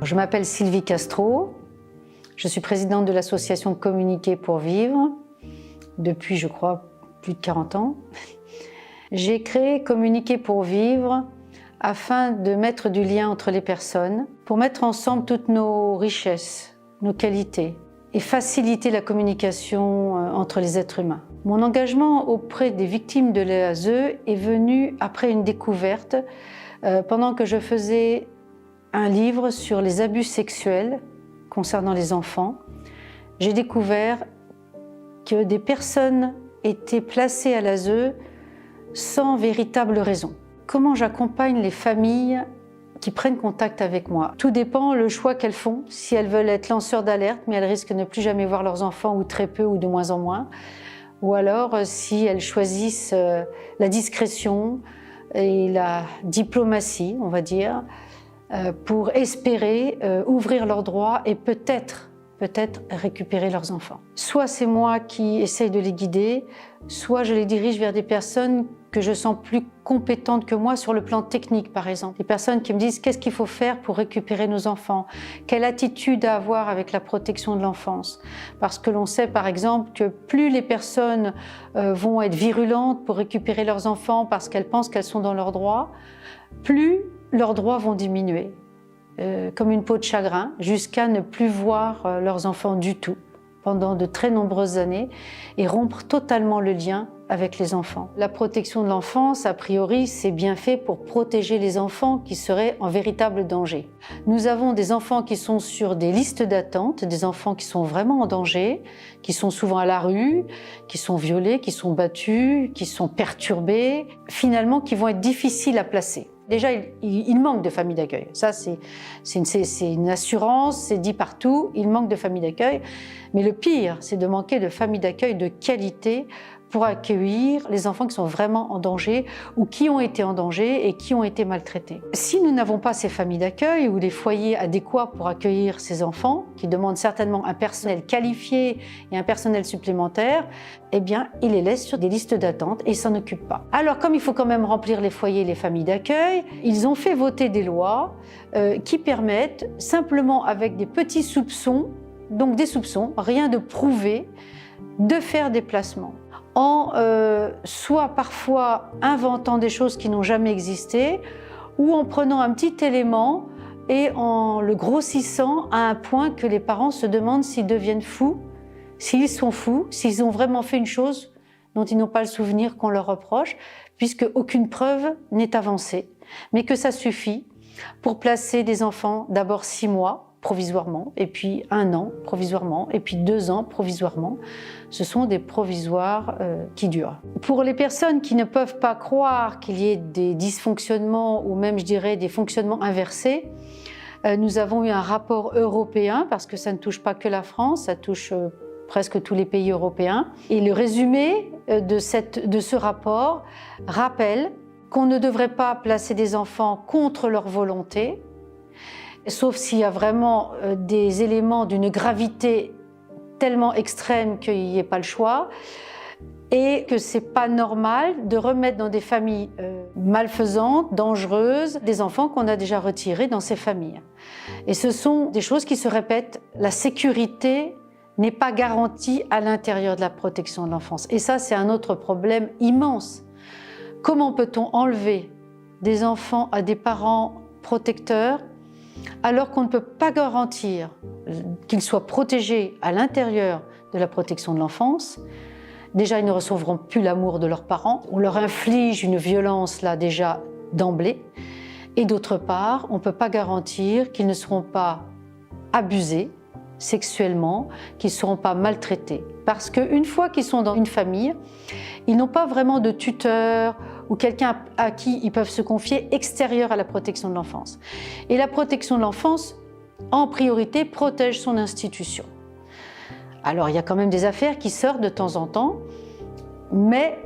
Je m'appelle Sylvie Castro, je suis présidente de l'association Communiquer pour vivre depuis, je crois, plus de 40 ans. J'ai créé Communiquer pour vivre afin de mettre du lien entre les personnes, pour mettre ensemble toutes nos richesses, nos qualités et faciliter la communication entre les êtres humains. Mon engagement auprès des victimes de l'ASE est venu après une découverte pendant que je faisais un livre sur les abus sexuels concernant les enfants. J'ai découvert que des personnes étaient placées à l'ASE sans véritable raison. Comment j'accompagne les familles qui prennent contact avec moi? Tout dépend le choix qu'elles font. Si elles veulent être lanceurs d'alerte, mais elles risquent de ne plus jamais voir leurs enfants, ou très peu, ou de moins en moins. Ou alors si elles choisissent la discrétion et la diplomatie, on va dire, pour espérer ouvrir leurs droits et peut-être récupérer leurs enfants. Soit c'est moi qui essaye de les guider, soit je les dirige vers des personnes que je sens plus compétentes que moi sur le plan technique, par exemple. Des personnes qui me disent qu'est-ce qu'il faut faire pour récupérer nos enfants, quelle attitude à avoir avec la protection de l'enfance. Parce que l'on sait, par exemple, que plus les personnes vont être virulentes pour récupérer leurs enfants parce qu'elles pensent qu'elles sont dans leurs droits, plus leurs droits vont diminuer. Comme une peau de chagrin, jusqu'à ne plus voir leurs enfants du tout pendant de très nombreuses années et rompre totalement le lien avec les enfants. La protection de l'enfance, a priori, c'est bien fait pour protéger les enfants qui seraient en véritable danger. Nous avons des enfants qui sont sur des listes d'attente, des enfants qui sont vraiment en danger, qui sont souvent à la rue, qui sont violés, qui sont battus, qui sont perturbés, finalement qui vont être difficiles à placer. Déjà, il manque de familles d'accueil. Ça, c'est une assurance, c'est dit partout, il manque de familles d'accueil. Mais le pire, c'est de manquer de familles d'accueil de qualité pour accueillir les enfants qui sont vraiment en danger ou qui ont été en danger et qui ont été maltraités. Si nous n'avons pas ces familles d'accueil ou les foyers adéquats pour accueillir ces enfants, qui demandent certainement un personnel qualifié et un personnel supplémentaire, eh bien, ils les laissent sur des listes d'attente et ils s'en occupent pas. Alors, comme il faut quand même remplir les foyers et les familles d'accueil, ils ont fait voter des lois qui permettent, simplement avec des petits soupçons, donc des soupçons, rien de prouvé, de faire des placements. En soit parfois inventant des choses qui n'ont jamais existé, ou en prenant un petit élément et en le grossissant à un point que les parents se demandent s'ils deviennent fous, s'ils sont fous, s'ils ont vraiment fait une chose dont ils n'ont pas le souvenir qu'on leur reproche, puisque aucune preuve n'est avancée, mais que ça suffit pour placer des enfants d'abord 6 mois, provisoirement, et puis 1 an provisoirement, et puis 2 ans provisoirement. Ce sont des provisoires qui durent. Pour les personnes qui ne peuvent pas croire qu'il y ait des dysfonctionnements ou même, je dirais, des fonctionnements inversés, nous avons eu un rapport européen, parce que ça ne touche pas que la France, ça touche presque tous les pays européens. Et le résumé de ce rapport rappelle qu'on ne devrait pas placer des enfants contre leur volonté, sauf s'il y a vraiment des éléments d'une gravité tellement extrême qu'il n'y ait pas le choix, et que c'est pas normal de remettre dans des familles malfaisantes, dangereuses, des enfants qu'on a déjà retirés dans ces familles. Et ce sont des choses qui se répètent. La sécurité n'est pas garantie à l'intérieur de la protection de l'enfance. Et ça, c'est un autre problème immense. Comment peut-on enlever des enfants à des parents protecteurs alors qu'on ne peut pas garantir qu'ils soient protégés à l'intérieur de la protection de l'enfance? Déjà, ils ne recevront plus l'amour de leurs parents. On leur inflige une violence là déjà d'emblée. Et d'autre part, on ne peut pas garantir qu'ils ne seront pas abusés sexuellement, qu'ils ne seront pas maltraités. Parce qu'une fois qu'ils sont dans une famille, ils n'ont pas vraiment de tuteur ou quelqu'un à qui ils peuvent se confier extérieur à la protection de l'enfance. Et la protection de l'enfance, en priorité, protège son institution. Alors, il y a quand même des affaires qui sortent de temps en temps, mais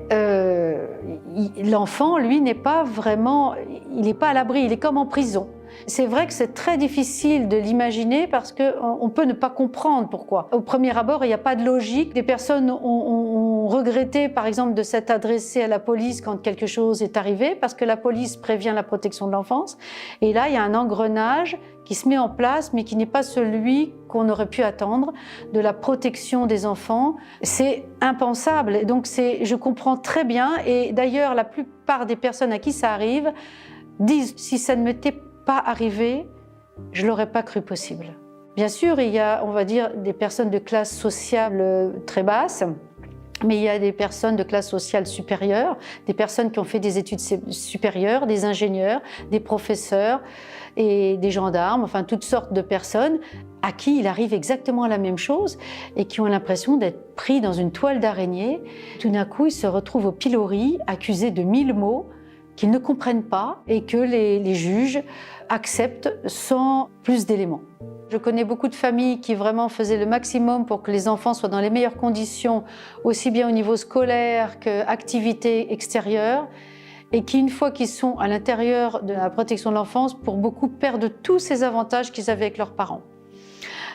l'enfant, lui, n'est pas vraiment, il n'est pas à l'abri, il est comme en prison. C'est vrai que c'est très difficile de l'imaginer parce qu'on peut ne pas comprendre pourquoi. Au premier abord, il n'y a pas de logique. Des personnes ont regretté, par exemple, de s'être adressées à la police quand quelque chose est arrivé parce que la police prévient la protection de l'enfance. Et là, il y a un engrenage qui se met en place, mais qui n'est pas celui qu'on aurait pu attendre de la protection des enfants. C'est impensable. Donc, je comprends très bien. Et d'ailleurs, la plupart des personnes à qui ça arrive disent « si ça ne m'était pas arrivé, je ne l'aurais pas cru possible ». Bien sûr, il y a, on va dire, des personnes de classe sociale très basse, mais il y a des personnes de classe sociale supérieure, des personnes qui ont fait des études supérieures, des ingénieurs, des professeurs et des gendarmes, enfin toutes sortes de personnes à qui il arrive exactement la même chose et qui ont l'impression d'être pris dans une toile d'araignée. Tout d'un coup, ils se retrouvent au pilori, accusés de 1000 mots qu'ils ne comprennent pas et que les juges acceptent sans plus d'éléments. Je connais beaucoup de familles qui vraiment faisaient le maximum pour que les enfants soient dans les meilleures conditions, aussi bien au niveau scolaire qu'activité extérieure, et qui, une fois qu'ils sont à l'intérieur de la protection de l'enfance, pour beaucoup perdent tous ces avantages qu'ils avaient avec leurs parents.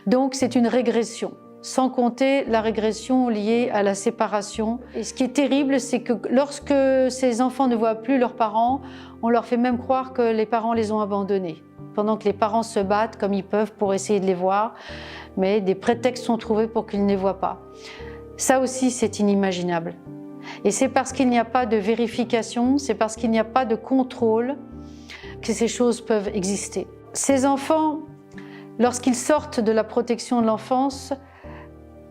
Donc c'est une régression, sans compter la régression liée à la séparation. Et ce qui est terrible, c'est que lorsque ces enfants ne voient plus leurs parents, on leur fait même croire que les parents les ont abandonnés, pendant que les parents se battent comme ils peuvent pour essayer de les voir, mais des prétextes sont trouvés pour qu'ils ne les voient pas. Ça aussi, c'est inimaginable. Et c'est parce qu'il n'y a pas de vérification, c'est parce qu'il n'y a pas de contrôle que ces choses peuvent exister. Ces enfants, lorsqu'ils sortent de la protection de l'enfance,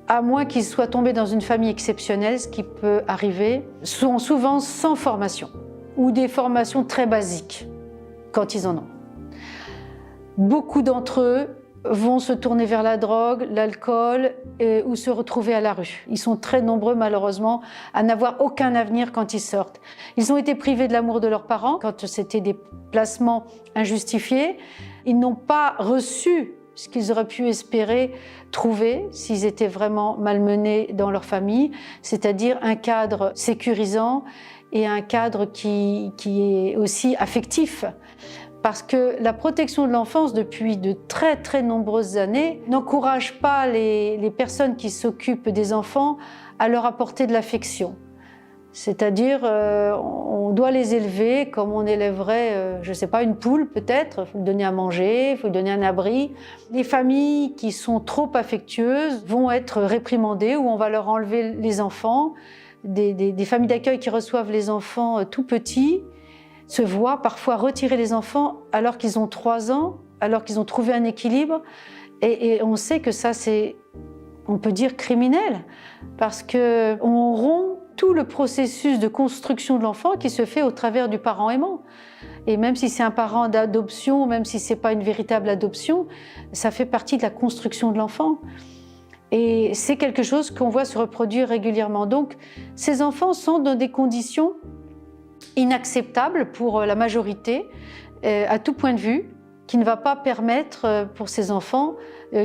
à moins qu'ils soient tombés dans une famille exceptionnelle, ce qui peut arriver, sont souvent sans formation ou des formations très basiques quand ils en ont. Beaucoup d'entre eux vont se tourner vers la drogue, l'alcool ou se retrouver à la rue. Ils sont très nombreux malheureusement à n'avoir aucun avenir quand ils sortent. Ils ont été privés de l'amour de leurs parents quand c'était des placements injustifiés. Ils n'ont pas reçu ce qu'ils auraient pu espérer trouver s'ils étaient vraiment malmenés dans leur famille, c'est-à-dire un cadre sécurisant et un cadre qui est aussi affectif. Parce que la protection de l'enfance, depuis de très nombreuses années, n'encourage pas les personnes qui s'occupent des enfants à leur apporter de l'affection. C'est-à-dire, on doit les élever comme on élèverait, je ne sais pas, une poule peut-être. Il faut lui donner à manger, il faut lui donner un abri. Les familles qui sont trop affectueuses vont être réprimandées ou on va leur enlever les enfants. Des familles d'accueil qui reçoivent les enfants tout petits se voient parfois retirer les enfants alors qu'ils ont 3 ans, alors qu'ils ont trouvé un équilibre. Et on sait que ça, c'est, on peut dire, criminel, parce qu'on rompt tout le processus de construction de l'enfant qui se fait au travers du parent aimant. Et même si c'est un parent d'adoption, même si ce n'est pas une véritable adoption, ça fait partie de la construction de l'enfant. Et c'est quelque chose qu'on voit se reproduire régulièrement. Donc, ces enfants sont dans des conditions inacceptables pour la majorité, à tout point de vue, qui ne va pas permettre pour ces enfants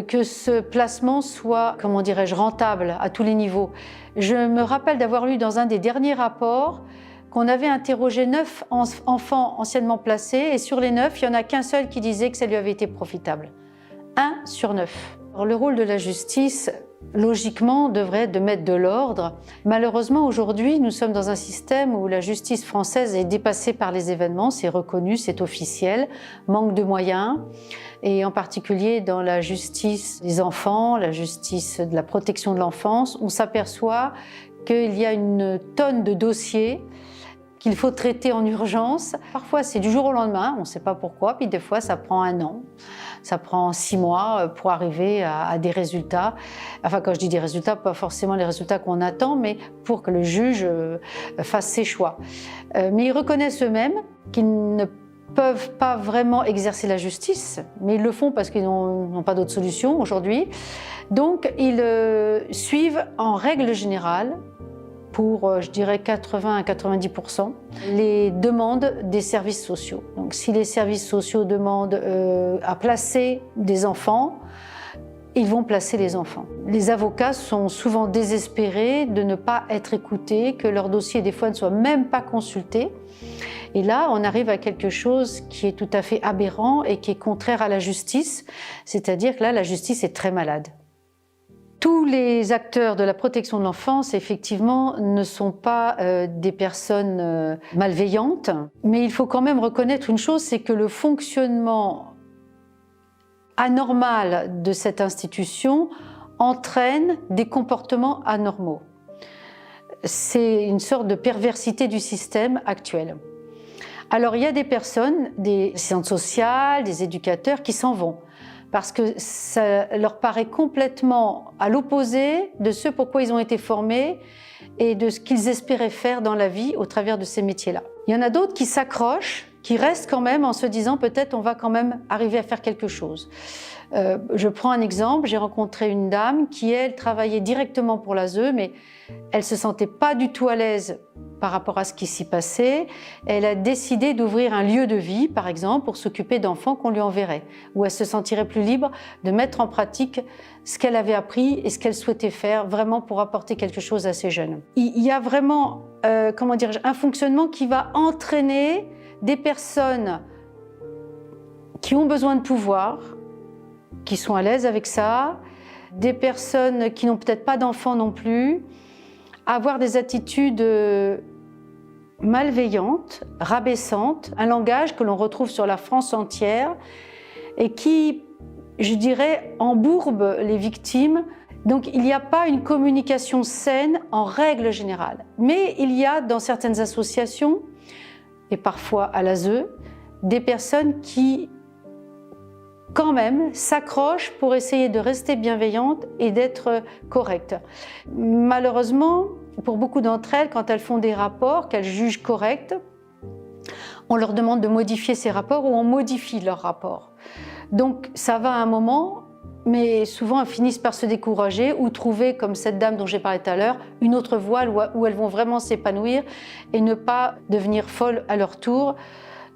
que ce placement soit, comment dirais-je, rentable à tous les niveaux. Je me rappelle d'avoir lu dans un des derniers rapports qu'on avait interrogé 9 enfants anciennement placés et sur les 9, il n'y en a qu'un seul qui disait que ça lui avait été profitable. 1 sur 9. Alors, le rôle de la justice, logiquement, devrait être de mettre de l'ordre. Malheureusement, aujourd'hui, nous sommes dans un système où la justice française est dépassée par les événements, c'est reconnu, c'est officiel, manque de moyens, et en particulier dans la justice des enfants, la justice de la protection de l'enfance, on s'aperçoit qu'il y a une tonne de dossiers qu'il faut traiter en urgence. Parfois, c'est du jour au lendemain, on ne sait pas pourquoi, puis des fois, ça prend 1 an. Ça prend 6 mois pour arriver à des résultats. Enfin, quand je dis des résultats, pas forcément les résultats qu'on attend, mais pour que le juge fasse ses choix. Mais ils reconnaissent eux-mêmes qu'ils ne peuvent pas vraiment exercer la justice, mais ils le font parce qu'ils n'ont pas d'autre solution aujourd'hui. Donc, ils suivent en règle générale, pour, je dirais, 80 à 90%, les demandes des services sociaux. Donc, si les services sociaux demandent à placer des enfants, ils vont placer les enfants. Les avocats sont souvent désespérés de ne pas être écoutés, que leur dossier, des fois, ne soit même pas consulté. Et là, on arrive à quelque chose qui est tout à fait aberrant et qui est contraire à la justice, c'est-à-dire que là, la justice est très malade. Tous les acteurs de la protection de l'enfance, effectivement, ne sont pas des personnes malveillantes, mais il faut quand même reconnaître une chose, c'est que le fonctionnement anormal de cette institution entraîne des comportements anormaux. C'est une sorte de perversité du système actuel. Alors il y a des personnes, des assistantes sociales, des éducateurs qui s'en vont parce que ça leur paraît complètement à l'opposé de ce pourquoi ils ont été formés et de ce qu'ils espéraient faire dans la vie au travers de ces métiers-là. Il y en a d'autres qui s'accrochent, qui restent quand même en se disant peut-être on va quand même arriver à faire quelque chose. Je prends un exemple, j'ai rencontré une dame qui, elle, travaillait directement pour l'ASE, mais elle ne se sentait pas du tout à l'aise par rapport à ce qui s'y passait. Elle a décidé d'ouvrir un lieu de vie, par exemple, pour s'occuper d'enfants qu'on lui enverrait, où elle se sentirait plus libre de mettre en pratique ce qu'elle avait appris et ce qu'elle souhaitait faire, vraiment pour apporter quelque chose à ces jeunes. Il y a vraiment, un fonctionnement qui va entraîner des personnes qui ont besoin de pouvoir, qui sont à l'aise avec ça, des personnes qui n'ont peut-être pas d'enfants non plus, avoir des attitudes malveillantes, rabaissantes, un langage que l'on retrouve sur la France entière et qui, je dirais, embourbe les victimes. Donc il n'y a pas une communication saine en règle générale. Mais il y a dans certaines associations, et parfois à l'ASE, des personnes qui quand même s'accrochent pour essayer de rester bienveillantes et d'être correctes. Malheureusement, pour beaucoup d'entre elles, quand elles font des rapports qu'elles jugent corrects, on leur demande de modifier ces rapports ou on modifie leurs rapports. Donc ça va à un moment, mais souvent elles finissent par se décourager ou trouver, comme cette dame dont j'ai parlé tout à l'heure, une autre voie où elles vont vraiment s'épanouir et ne pas devenir folles à leur tour,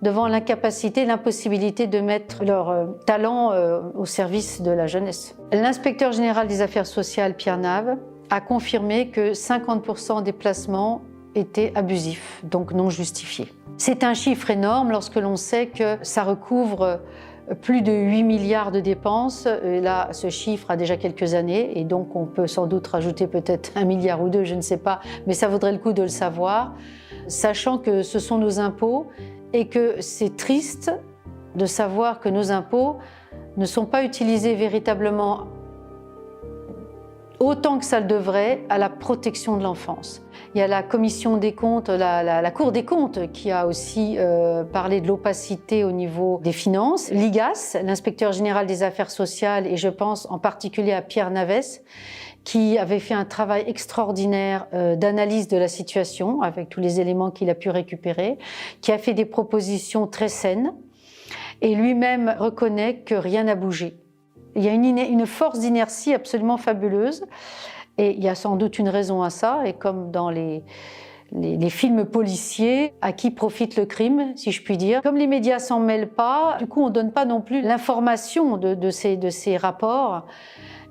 devant l'incapacité, l'impossibilité de mettre leur talent au service de la jeunesse. L'inspecteur général des affaires sociales, Pierre Nave, a confirmé que 50% des placements étaient abusifs, donc non justifiés. C'est un chiffre énorme lorsque l'on sait que ça recouvre plus de 8 milliards de dépenses. Et là, ce chiffre a déjà quelques années et donc on peut sans doute rajouter peut-être 1 milliard ou 2, je ne sais pas, mais ça vaudrait le coup de le savoir, sachant que ce sont nos impôts et que c'est triste de savoir que nos impôts ne sont pas utilisés véritablement autant que ça le devrait à la protection de l'enfance. Il y a la commission des comptes, la Cour des comptes qui a aussi parlé de l'opacité au niveau des finances. L'IGAS, l'inspecteur général des affaires sociales, et je pense en particulier à Pierre Navès, qui avait fait un travail extraordinaire d'analyse de la situation avec tous les éléments qu'il a pu récupérer, qui a fait des propositions très saines et lui-même reconnaît que rien n'a bougé. Il y a une force d'inertie absolument fabuleuse et il y a sans doute une raison à ça, et comme dans les films policiers, à qui profite le crime, si je puis dire. Comme les médias s'en mêlent pas, du coup on ne donne pas non plus l'information de ces rapports.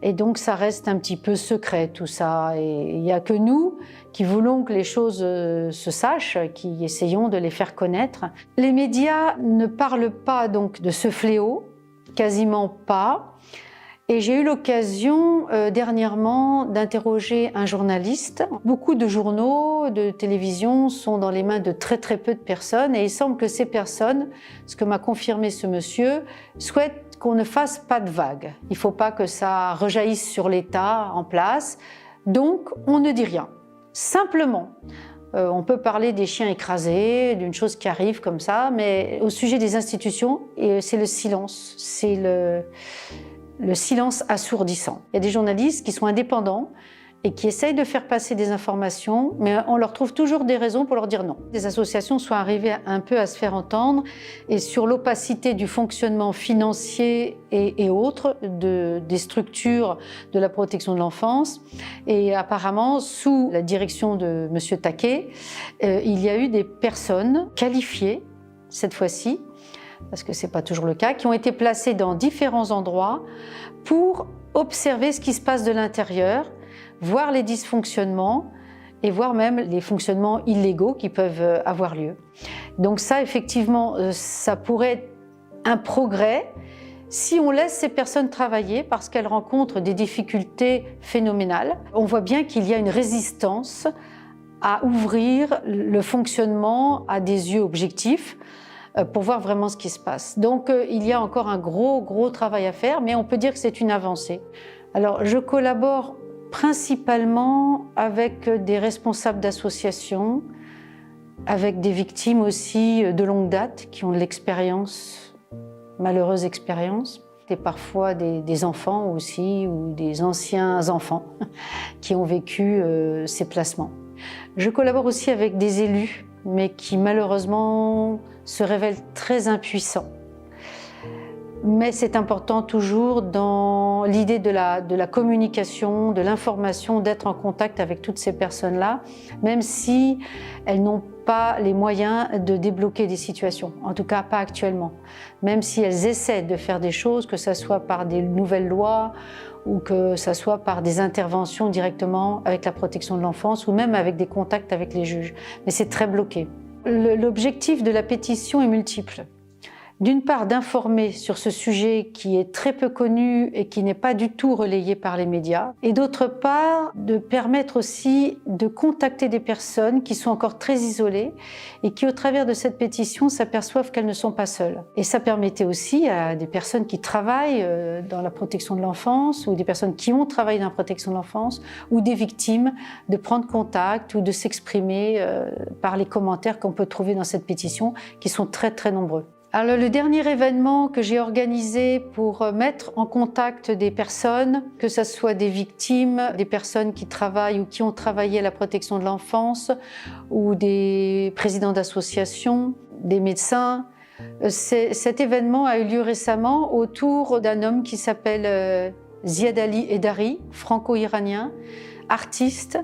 Et donc ça reste un petit peu secret tout ça, et il n'y a que nous qui voulons que les choses se sachent, qui essayons de les faire connaître. Les médias ne parlent pas donc de ce fléau, quasiment pas, et j'ai eu l'occasion dernièrement d'interroger un journaliste. Beaucoup de journaux, de télévision sont dans les mains de très peu de personnes, et il semble que ces personnes, ce que m'a confirmé ce monsieur, souhaitent qu'on ne fasse pas de vagues. Il ne faut pas que ça rejaillisse sur l'État en place, donc on ne dit rien. Simplement, on peut parler des chiens écrasés, d'une chose qui arrive comme ça, mais au sujet des institutions, c'est le silence, c'est le silence assourdissant. Il y a des journalistes qui sont indépendants et qui essayent de faire passer des informations, mais on leur trouve toujours des raisons pour leur dire non. Les associations sont arrivées un peu à se faire entendre, et sur l'opacité du fonctionnement financier et autres des structures de la protection de l'enfance. Et apparemment, sous la direction de M. Taquet, il y a eu des personnes qualifiées, cette fois-ci, parce que ce n'est pas toujours le cas, qui ont été placées dans différents endroits pour observer ce qui se passe de l'intérieur, voir les dysfonctionnements et voire même les fonctionnements illégaux qui peuvent avoir lieu. Donc ça, effectivement, ça pourrait être un progrès si on laisse ces personnes travailler parce qu'elles rencontrent des difficultés phénoménales. On voit bien qu'il y a une résistance à ouvrir le fonctionnement à des yeux objectifs pour voir vraiment ce qui se passe. Donc il y a encore un gros travail à faire, mais on peut dire que c'est une avancée. Alors je collabore principalement avec des responsables d'associations, avec des victimes aussi de longue date qui ont de l'expérience, malheureuse expérience, et parfois des enfants aussi ou des anciens enfants qui ont vécu ces placements. Je collabore aussi avec des élus, mais qui malheureusement se révèlent très impuissants. Mais c'est important toujours dans l'idée de la communication, de l'information, d'être en contact avec toutes ces personnes-là, même si elles n'ont pas les moyens de débloquer des situations, en tout cas pas actuellement. Même si elles essaient de faire des choses, que ce soit par des nouvelles lois ou que ce soit par des interventions directement avec la protection de l'enfance ou même avec des contacts avec les juges. Mais c'est très bloqué. L'objectif de la pétition est multiple. D'une part, d'informer sur ce sujet qui est très peu connu et qui n'est pas du tout relayé par les médias. Et d'autre part, de permettre aussi de contacter des personnes qui sont encore très isolées et qui, au travers de cette pétition, s'aperçoivent qu'elles ne sont pas seules. Et ça permettait aussi à des personnes qui travaillent dans la protection de l'enfance ou des personnes qui ont travaillé dans la protection de l'enfance ou des victimes de prendre contact ou de s'exprimer par les commentaires qu'on peut trouver dans cette pétition qui sont très nombreux. Alors, le dernier événement que j'ai organisé pour mettre en contact des personnes, que ce soit des victimes, des personnes qui travaillent ou qui ont travaillé à la protection de l'enfance, ou des présidents d'associations, des médecins, cet événement a eu lieu récemment autour d'un homme qui s'appelle Ziad Ali Edari, franco-iranien, artiste,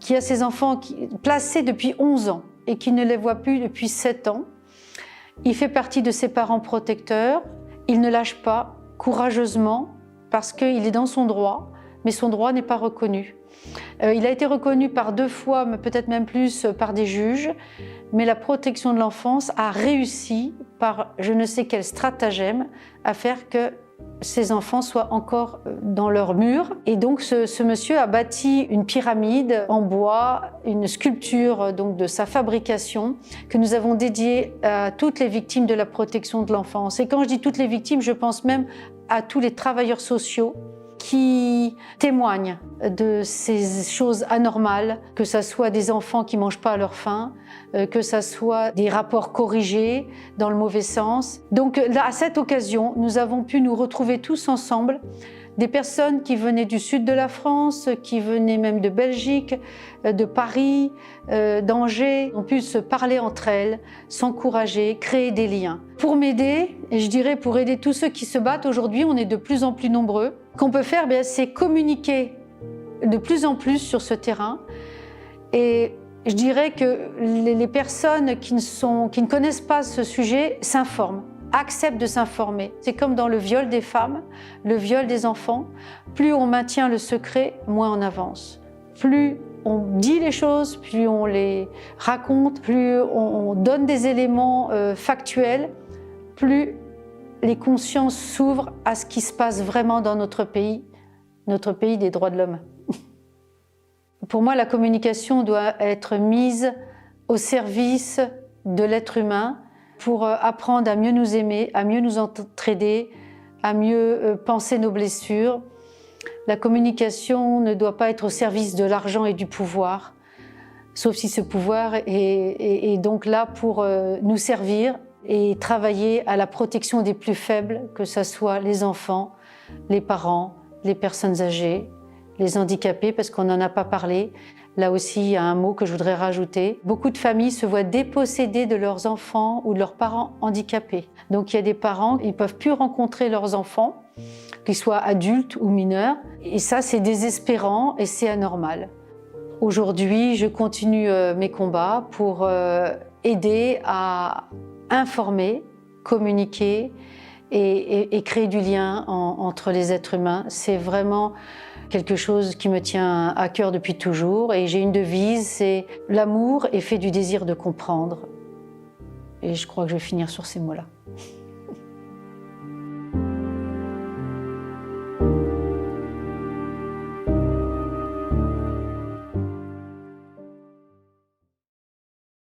qui a ses enfants placés depuis 11 ans et qui ne les voit plus depuis 7 ans. Il fait partie de ses parents protecteurs, il ne lâche pas courageusement parce qu'il est dans son droit, mais son droit n'est pas reconnu. Il a été reconnu par 2 fois, mais peut-être même plus, par des juges, mais la protection de l'enfance a réussi par je ne sais quel stratagème à faire que ces enfants soient encore dans leur mur. Et donc ce monsieur a bâti une pyramide en bois, une sculpture donc de sa fabrication que nous avons dédiée à toutes les victimes de la protection de l'enfance. Et quand je dis toutes les victimes, je pense même à tous les travailleurs sociaux qui témoignent de ces choses anormales, que ce soit des enfants qui ne mangent pas à leur faim, que ce soit des rapports corrigés dans le mauvais sens. Donc là, à cette occasion, nous avons pu nous retrouver tous ensemble, des personnes qui venaient du sud de la France, qui venaient même de Belgique, de Paris, d'Angers, ont pu se parler entre elles, s'encourager, créer des liens. Pour m'aider, et je dirais pour aider tous ceux qui se battent aujourd'hui, on est de plus en plus nombreux. Ce qu'on peut faire, c'est communiquer de plus en plus sur ce terrain. Et je dirais que les personnes qui ne connaissent pas ce sujet s'informent, acceptent de s'informer. C'est comme dans le viol des femmes, le viol des enfants. Plus on maintient le secret, moins on avance. Plus on dit les choses, plus on les raconte, plus on donne des éléments factuels, plus les consciences s'ouvrent à ce qui se passe vraiment dans notre pays des droits de l'homme. Pour moi, la communication doit être mise au service de l'être humain pour apprendre à mieux nous aimer, à mieux nous entraider, à mieux penser nos blessures. La communication ne doit pas être au service de l'argent et du pouvoir, sauf si ce pouvoir est donc là pour nous servir et travailler à la protection des plus faibles, que ce soit les enfants, les parents, les personnes âgées, les handicapés, parce qu'on n'en a pas parlé. Là aussi, il y a un mot que je voudrais rajouter. Beaucoup de familles se voient dépossédées de leurs enfants ou de leurs parents handicapés. Donc il y a des parents qui ne peuvent plus rencontrer leurs enfants, qu'ils soient adultes ou mineurs. Et ça, c'est désespérant et c'est anormal. Aujourd'hui, je continue mes combats pour aider à informer, communiquer et créer du lien entre les êtres humains. C'est vraiment quelque chose qui me tient à cœur depuis toujours. Et j'ai une devise, c'est « L'amour est fait du désir de comprendre ». Et je crois que je vais finir sur ces mots-là.